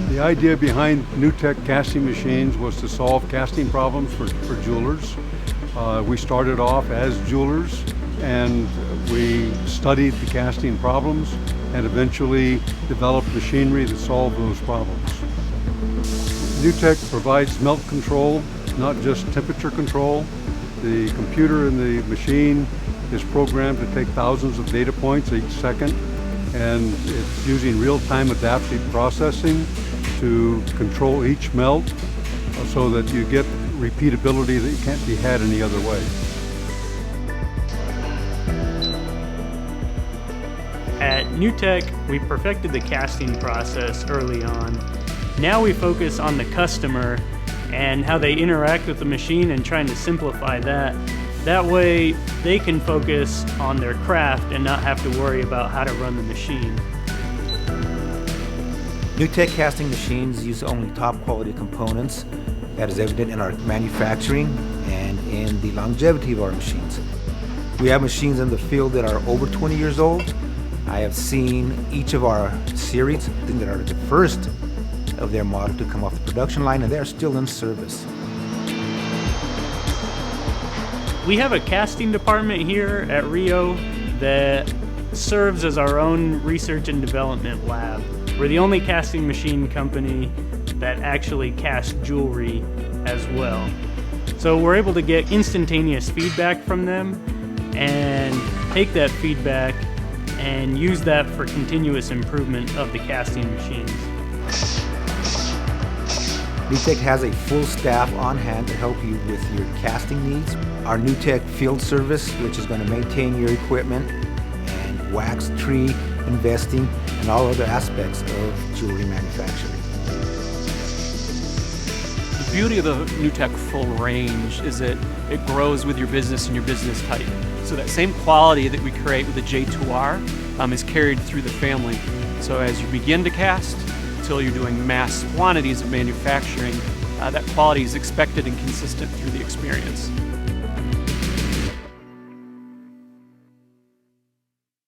The idea behind Neutec casting machines was to solve casting problems for jewelers. We started off as jewelers and we studied the casting problems and eventually developed machinery that solved those problems. Neutec provides melt control, not just temperature control. The computer in the machine is programmed to take thousands of data points each second, and it's using real-time adaptive processing to control each melt so that you get repeatability that can't be had any other way. At Neutec, we perfected the casting process early on. Now we focus on the customer and how they interact with the machine and trying to simplify that. That way they can focus on their craft and not have to worry about how to run the machine. Neutec casting machines use only top quality components. That is evident in our manufacturing and in the longevity of our machines. We have machines in the field that are over 20 years old. I have seen each of our series that are the first of their model to come off the production line, and they are still in service. We have a casting department here at Rio that serves as our own research and development lab. We're the only casting machine company that actually casts jewelry as well. So we're able to get instantaneous feedback from them and take that feedback and use that for continuous improvement of the casting machines. Neutec has a full staff on hand to help you with your casting needs. Our Neutec field service, which is going to maintain your equipment, and wax tree investing, and all other aspects of jewelry manufacturing. The beauty of the Neutec full range is that it grows with your business and your business type. So that same quality that we create with the J2R is carried through the family. So as you begin to cast, until you're doing mass quantities of manufacturing, that quality is expected and consistent through the experience.